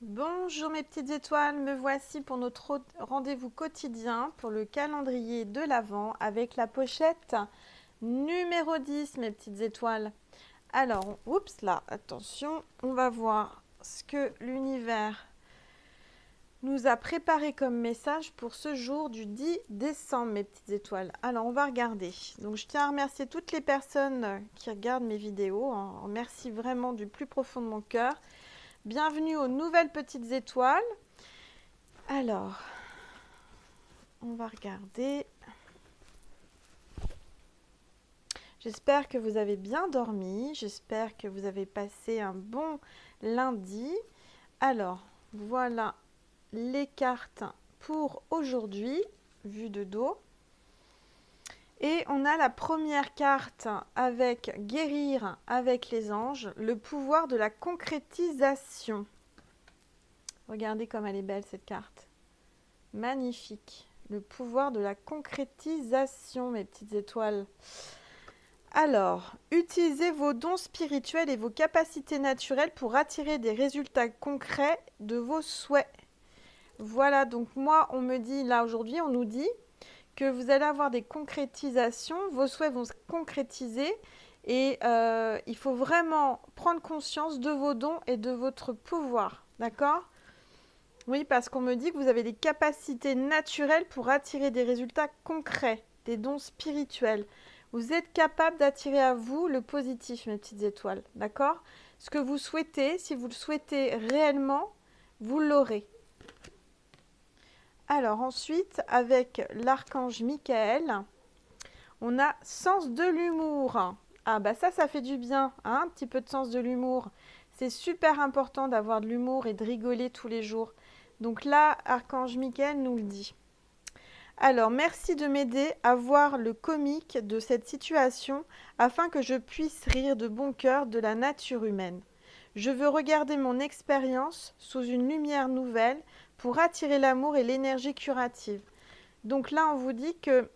Bonjour mes petites étoiles, me voici pour notre rendez-vous quotidien pour le calendrier de l'Avent avec la pochette numéro 10 mes petites étoiles. Alors, oups là, attention, on va voir ce que l'univers nous a préparé comme message pour ce jour du 10 décembre mes petites étoiles. Alors, on va regarder. Donc, je tiens à remercier toutes les personnes qui regardent mes vidéos. Merci vraiment du plus profond de mon cœur. Bienvenue aux nouvelles petites étoiles. Alors, on va regarder. J'espère que vous avez bien dormi. J'espère que vous avez passé un bon lundi. Alors, voilà les cartes pour aujourd'hui, vue de dos. Et on a la première carte avec guérir avec les anges, le pouvoir de la concrétisation. Regardez comme elle est belle cette carte. Magnifique. Le pouvoir de la concrétisation, mes petites étoiles. Alors, utilisez vos dons spirituels et vos capacités naturelles pour attirer des résultats concrets de vos souhaits. Voilà, donc moi, on me dit, là aujourd'hui, on nous dit que vous allez avoir des concrétisations, vos souhaits vont se concrétiser et il faut vraiment prendre conscience de vos dons et de votre pouvoir, d'accord ? Oui, parce qu'on me dit que vous avez des capacités naturelles pour attirer des résultats concrets, des dons spirituels. Vous êtes capable d'attirer à vous le positif, mes petites étoiles, d'accord ? Ce que vous souhaitez, si vous le souhaitez réellement, vous l'aurez. Alors ensuite, avec l'archange Michael, on a sens de l'humour. Ah bah ça fait du bien, hein, un petit peu de sens de l'humour. C'est super important d'avoir de l'humour et de rigoler tous les jours. Donc là, archange Michael nous le dit. Alors, merci de m'aider à voir le comique de cette situation afin que je puisse rire de bon cœur de la nature humaine. Je veux regarder mon expérience sous une lumière nouvelle pour attirer l'amour et l'énergie curative. Donc là, on vous dit que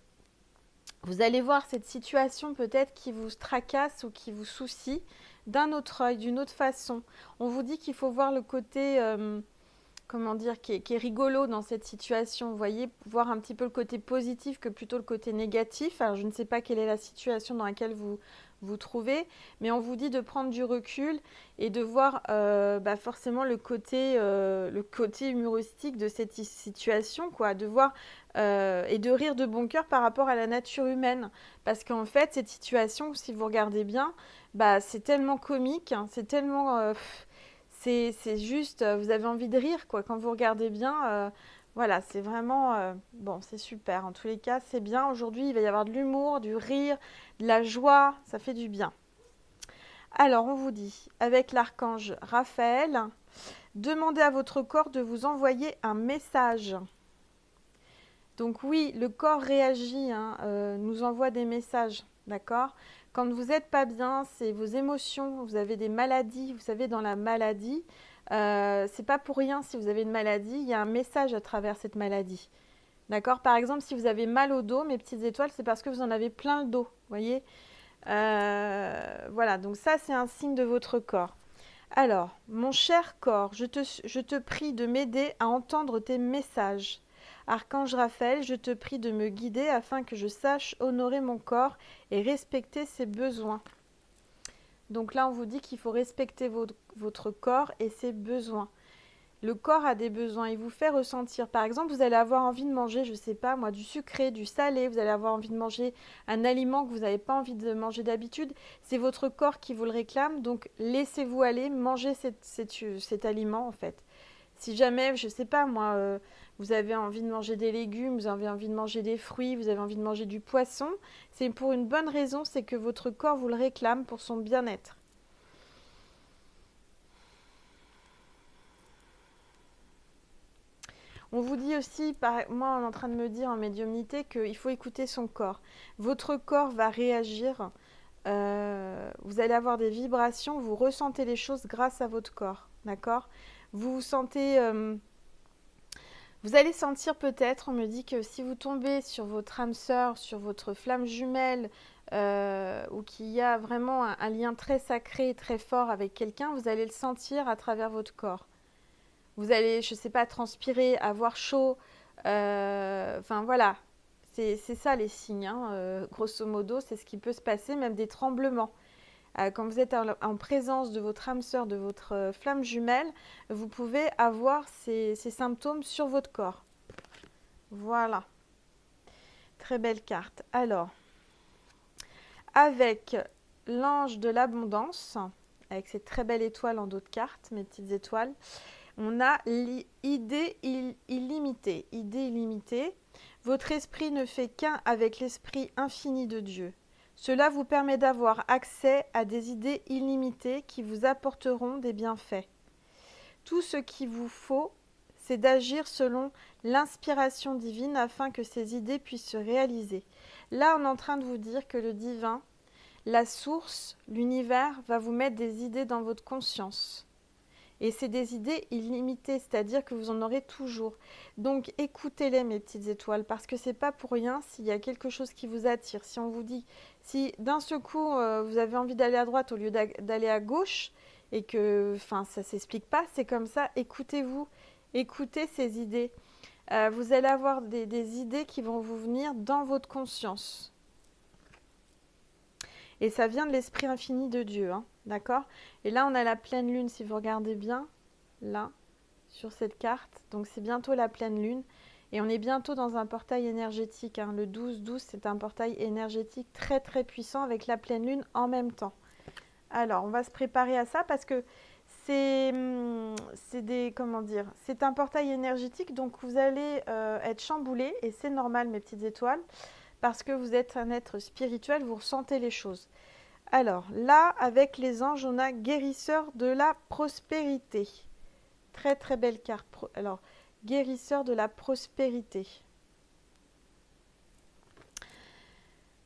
vous allez voir cette situation peut-être qui vous tracasse ou qui vous soucie d'un autre œil, d'une autre façon. On vous dit qu'il faut voir le côté... comment dire, qui est rigolo dans cette situation. Vous voyez, voir un petit peu le côté positif que plutôt le côté négatif. Alors, je ne sais pas quelle est la situation dans laquelle vous vous trouvez, mais on vous dit de prendre du recul et de voir forcément le côté humoristique de cette situation, quoi, de voir et de rire de bon cœur par rapport à la nature humaine. Parce qu'en fait, cette situation, si vous regardez bien, c'est tellement comique, hein, c'est tellement... c'est juste, vous avez envie de rire, quoi. Quand vous regardez bien, voilà, c'est vraiment... bon, c'est super. En tous les cas, c'est bien. Aujourd'hui, il va y avoir de l'humour, du rire, de la joie. Ça fait du bien. Alors, on vous dit, avec l'archange Raphaël, demandez à votre corps de vous envoyer un message. Donc oui, le corps réagit, hein, nous envoie des messages, d'accord ? Quand vous n'êtes pas bien, c'est vos émotions, vous avez des maladies, vous savez, dans la maladie, c'est pas pour rien si vous avez une maladie, il y a un message à travers cette maladie. D'accord ? Par exemple, si vous avez mal au dos, mes petites étoiles, c'est parce que vous en avez plein le dos, vous voyez ? Voilà, donc ça, c'est un signe de votre corps. Alors, mon cher corps, je te prie de m'aider à entendre tes messages. Archange Raphaël, je te prie de me guider afin que je sache honorer mon corps et respecter ses besoins. Donc là, on vous dit qu'il faut respecter votre corps et ses besoins. Le corps a des besoins, il vous fait ressentir. Par exemple, vous allez avoir envie de manger, je ne sais pas moi, du sucré, du salé, vous allez avoir envie de manger un aliment que vous n'avez pas envie de manger d'habitude. C'est votre corps qui vous le réclame, donc laissez-vous aller, manger cet aliment en fait. Si jamais, je ne sais pas moi, vous avez envie de manger des légumes, vous avez envie de manger des fruits, vous avez envie de manger du poisson, c'est pour une bonne raison, c'est que votre corps vous le réclame pour son bien-être. On vous dit aussi, moi on est en train de me dire en médiumnité qu'il faut écouter son corps. Votre corps va réagir, vous allez avoir des vibrations, vous ressentez les choses grâce à votre corps, d'accord ? Vous vous sentez... vous allez sentir peut-être, on me dit que si vous tombez sur votre âme sœur, sur votre flamme jumelle, ou qu'il y a vraiment un lien très sacré, très fort avec quelqu'un, vous allez le sentir à travers votre corps. vous allez, je ne sais pas, transpirer, avoir chaud. Enfin voilà, c'est ça les signes, hein, grosso modo, c'est ce qui peut se passer, même des tremblements. Quand vous êtes en présence de votre âme sœur, de votre flamme jumelle, vous pouvez avoir ces symptômes sur votre corps. Voilà, très belle carte. Alors, avec l'ange de l'abondance, avec cette très belle étoile en dos de carte, mes petites étoiles, on a l'idée illimitée. Idée illimitée. Votre esprit ne fait qu'un avec l'esprit infini de Dieu. Cela vous permet d'avoir accès à des idées illimitées qui vous apporteront des bienfaits. Tout ce qu'il vous faut, c'est d'agir selon l'inspiration divine afin que ces idées puissent se réaliser. Là, on est en train de vous dire que le divin, la source, l'univers, va vous mettre des idées dans votre conscience. Et c'est des idées illimitées, c'est-à-dire que vous en aurez toujours. Donc écoutez-les, mes petites étoiles, parce que c'est pas pour rien s'il y a quelque chose qui vous attire. Si on vous dit, si d'un seul coup vous avez envie d'aller à droite au lieu d'aller à gauche, et que, enfin, ça s'explique pas, c'est comme ça. Écoutez-vous, écoutez ces idées. Vous allez avoir des idées qui vont vous venir dans votre conscience. Et ça vient de l'esprit infini de Dieu, hein, d'accord? Et là, on a la pleine lune, si vous regardez bien, là, sur cette carte. Donc, c'est bientôt la pleine lune. Et on est bientôt dans un portail énergétique, hein. Le 12-12, c'est un portail énergétique très, très puissant avec la pleine lune en même temps. Alors, on va se préparer à ça parce que c'est comment dire, c'est un portail énergétique, donc vous allez être chamboulé, et c'est normal, mes petites étoiles, parce que vous êtes un être spirituel, vous ressentez les choses. Alors là, avec les anges, on a guérisseur de la prospérité. Très très belle carte. Alors, guérisseur de la prospérité.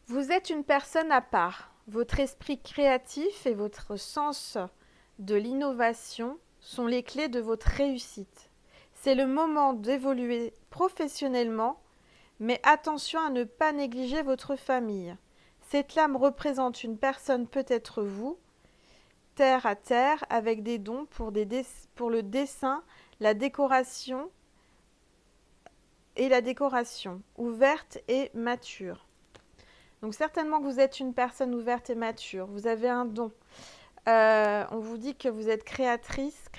Vous êtes une personne à part. Votre esprit créatif et votre sens de l'innovation sont les clés de votre réussite. C'est le moment d'évoluer professionnellement, mais attention à ne pas négliger votre famille. Cette lame représente une personne, peut-être vous, terre à terre, avec des dons pour le dessin, la décoration ouverte et mature. Donc certainement que vous êtes une personne ouverte et mature, vous avez un don. On vous dit que vous êtes créatrice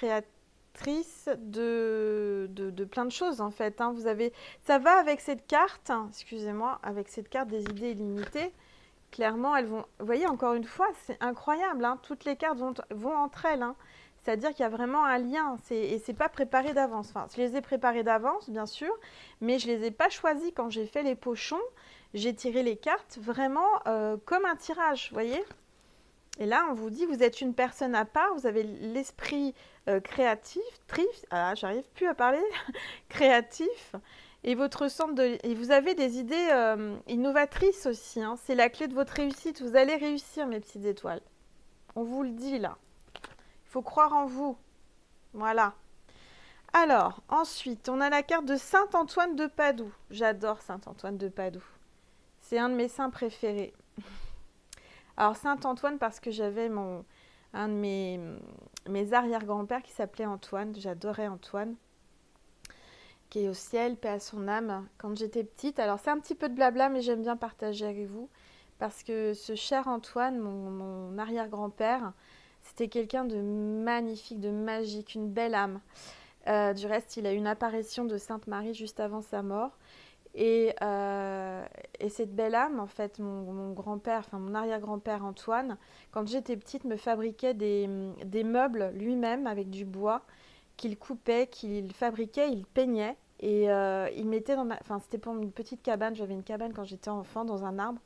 de plein de choses en fait, hein. Ça va avec cette carte, hein, excusez-moi, avec cette carte des idées illimitées. Clairement, elles vont, vous voyez, encore une fois, c'est incroyable, hein, toutes les cartes vont entre elles, hein. C'est-à-dire qu'il y a vraiment un lien, et c'est pas préparé d'avance. Enfin, je les ai préparées d'avance, bien sûr, mais je les ai pas choisies quand j'ai fait les pochons. J'ai tiré les cartes vraiment comme un tirage, vous voyez. Et là, on vous dit, vous êtes une personne à part, vous avez l'esprit créatif, j'arrive plus à parler, créatif, et et vous avez des idées innovatrices aussi, hein. C'est la clé de votre réussite. Vous allez réussir, mes petites étoiles. On vous le dit là. Il faut croire en vous. Voilà. Alors, ensuite, on a la carte de Saint Antoine de Padoue. J'adore Saint Antoine de Padoue. C'est un de mes saints préférés. Alors, Saint Antoine, parce que j'avais un de mes arrière-grands-pères qui s'appelait Antoine. J'adorais Antoine, qui est au ciel, paix à son âme, quand j'étais petite. Alors, c'est un petit peu de blabla, mais j'aime bien partager avec vous. Parce que ce cher Antoine, mon arrière-grand-père, c'était quelqu'un de magnifique, de magique, une belle âme. Du reste, il a eu une apparition de Sainte Marie juste avant sa mort. Et cette belle âme, en fait, mon grand-père, enfin mon arrière-grand-père Antoine, quand j'étais petite, me fabriquait des meubles lui-même avec du bois qu'il coupait, qu'il fabriquait, il peignait. Et il mettait enfin, c'était pour une petite cabane. J'avais une cabane quand j'étais enfant dans un arbre.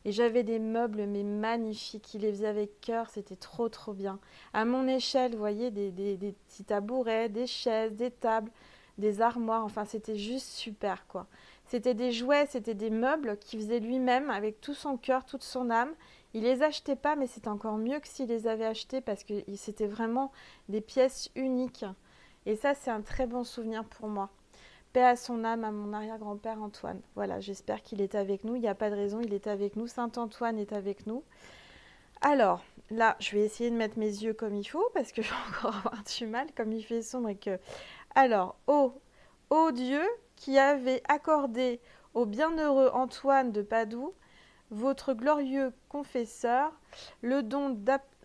Et j'avais des meubles, mais magnifiques. Il les faisait avec cœur, c'était trop, trop bien. À mon échelle, vous voyez, des petits tabourets, des chaises, des tables, des armoires. Enfin, c'était juste super, quoi. C'était des jouets, c'était des meubles qu'il faisait lui-même avec tout son cœur, toute son âme. Il les achetait pas, mais c'était encore mieux que s'il les avait achetés parce que c'était vraiment des pièces uniques. Et ça, c'est un très bon souvenir pour moi. Paix à son âme, à mon arrière-grand-père Antoine. Voilà, j'espère qu'il est avec nous. Il n'y a pas de raison, il est avec nous. Saint Antoine est avec nous. Alors, là, je vais essayer de mettre mes yeux comme il faut parce que je vais encore avoir du mal, comme il fait sombre et que Alors, ô Dieu qui avez accordé au bienheureux Antoine de Padoue, votre glorieux confesseur, le don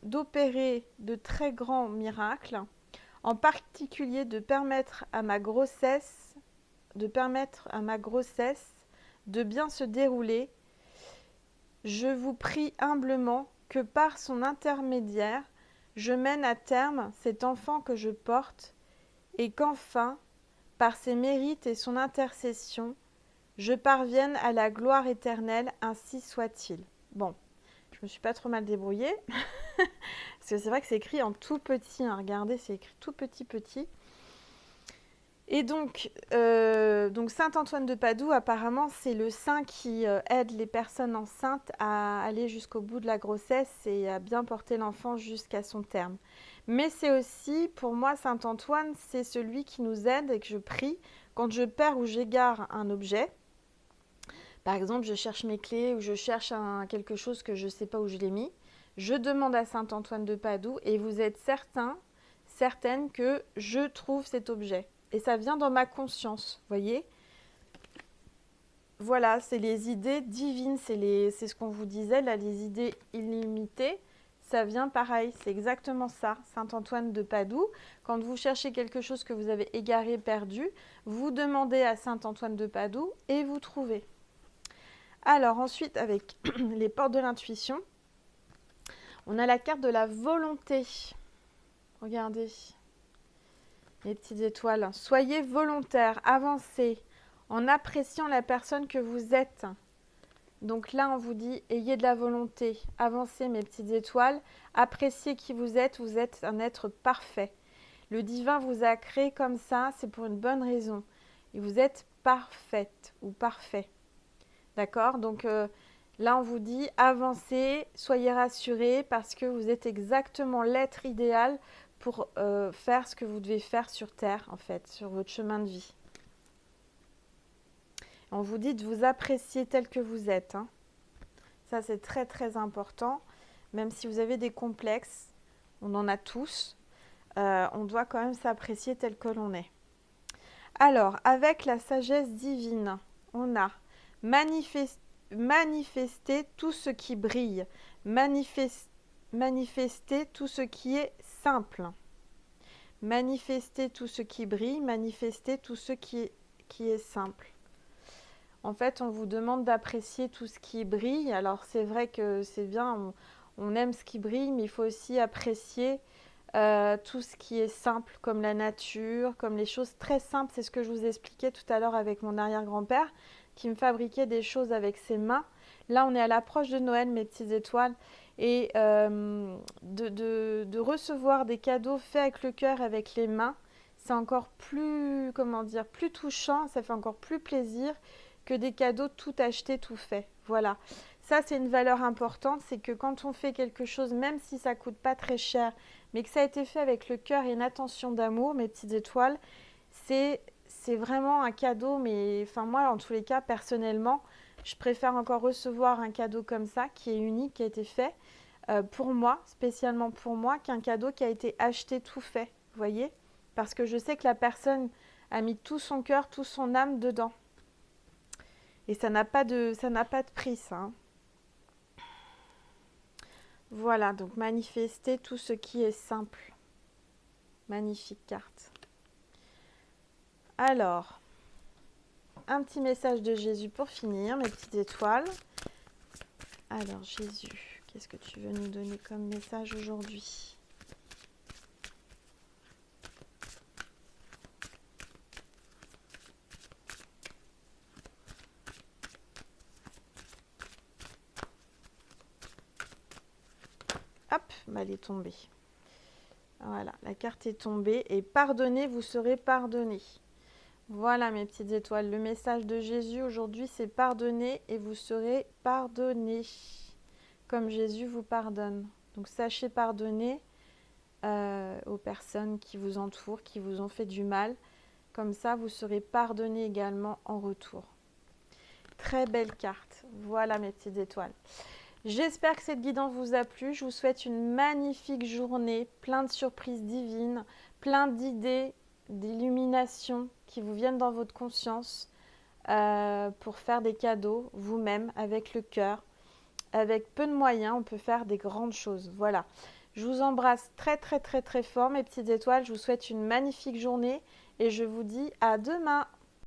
d'opérer de très grands miracles, en particulier de permettre à ma grossesse de bien se dérouler, je vous prie humblement que par son intermédiaire, je mène à terme cet enfant que je porte, et qu'enfin, par ses mérites et son intercession, je parvienne à la gloire éternelle, ainsi soit-il. Bon, je me suis pas trop mal débrouillée, parce que c'est vrai que c'est écrit en tout petit, hein. Regardez, c'est écrit tout petit. Et donc Saint Antoine de Padoue, apparemment, c'est le saint qui aide les personnes enceintes à aller jusqu'au bout de la grossesse et à bien porter l'enfant jusqu'à son terme. Mais c'est aussi, pour moi, Saint Antoine, c'est celui qui nous aide et que je prie quand je perds ou j'égare un objet. Par exemple, je cherche mes clés ou je cherche quelque chose que je ne sais pas où je l'ai mis. Je demande à Saint Antoine de Padoue et vous êtes certaine que je trouve cet objet. Et ça vient dans ma conscience, voyez. Voilà, c'est les idées divines, c'est ce qu'on vous disait, là, les idées illimitées. Ça vient pareil, c'est exactement ça, Saint Antoine de Padoue. Quand vous cherchez quelque chose que vous avez égaré, perdu, vous demandez à Saint Antoine de Padoue et vous trouvez. Alors ensuite, avec les portes de l'intuition, on a la carte de la volonté. Regardez. Les petites étoiles. Soyez volontaire, avancez en appréciant la personne que vous êtes. Donc là, on vous dit, ayez de la volonté, avancez mes petites étoiles, appréciez qui vous êtes un être parfait. Le divin vous a créé comme ça, c'est pour une bonne raison. Et vous êtes parfaite ou parfait. D'accord? Donc là, on vous dit, avancez, soyez rassurés parce que vous êtes exactement l'être idéal pour faire ce que vous devez faire sur Terre, en fait, sur votre chemin de vie. On vous dit de vous apprécier tel que vous êtes. Hein. Ça, c'est très, très important. Même si vous avez des complexes, on en a tous, on doit quand même s'apprécier tel que l'on est. Alors, avec la sagesse divine, on a manifester tout ce qui brille, manifester tout ce qui est simple. Manifester tout ce qui brille, manifester tout ce qui est simple. En fait, on vous demande d'apprécier tout ce qui brille. Alors, c'est vrai que c'est bien, on aime ce qui brille, mais il faut aussi apprécier tout ce qui est simple, comme la nature, comme les choses très simples. C'est ce que je vous expliquais tout à l'heure avec mon arrière-grand-père, qui me fabriquait des choses avec ses mains. Là, on est à l'approche de Noël, mes petites étoiles. Et de recevoir des cadeaux faits avec le cœur, avec les mains, c'est encore plus, plus touchant, ça fait encore plus plaisir que des cadeaux tout achetés, tout fait. Voilà. Ça, c'est une valeur importante, c'est que quand on fait quelque chose, même si ça ne coûte pas très cher, mais que ça a été fait avec le cœur et une attention d'amour, mes petites étoiles, c'est vraiment un cadeau. Mais enfin, moi, en tous les cas, personnellement, je préfère encore recevoir un cadeau comme ça, qui est unique, qui a été fait pour moi, spécialement pour moi, qu'un cadeau qui a été acheté tout fait. Vous voyez? Parce que je sais que la personne a mis tout son cœur, toute son âme dedans. Et ça n'a pas de prix, ça. Hein. Voilà, donc manifester tout ce qui est simple. Magnifique carte. Alors, un petit message de Jésus pour finir, mes petites étoiles. Alors, Jésus, qu'est-ce que tu veux nous donner comme message aujourd'hui ? Hop, elle est tombée. Voilà, la carte est tombée. Et pardonnez, vous serez pardonnés. Voilà mes petites étoiles. Le message de Jésus aujourd'hui, c'est pardonner et vous serez pardonnés. Comme Jésus vous pardonne. Donc sachez pardonner aux personnes qui vous entourent, qui vous ont fait du mal. Comme ça, vous serez pardonnés également en retour. Très belle carte. Voilà mes petites étoiles. J'espère que cette guidance vous a plu. Je vous souhaite une magnifique journée, plein de surprises divines, plein d'idées d'illumination qui vous viennent dans votre conscience pour faire des cadeaux vous-même avec le cœur. Avec peu de moyens, on peut faire des grandes choses. Voilà. Je vous embrasse très très très très fort mes petites étoiles. Je vous souhaite une magnifique journée et je vous dis à demain.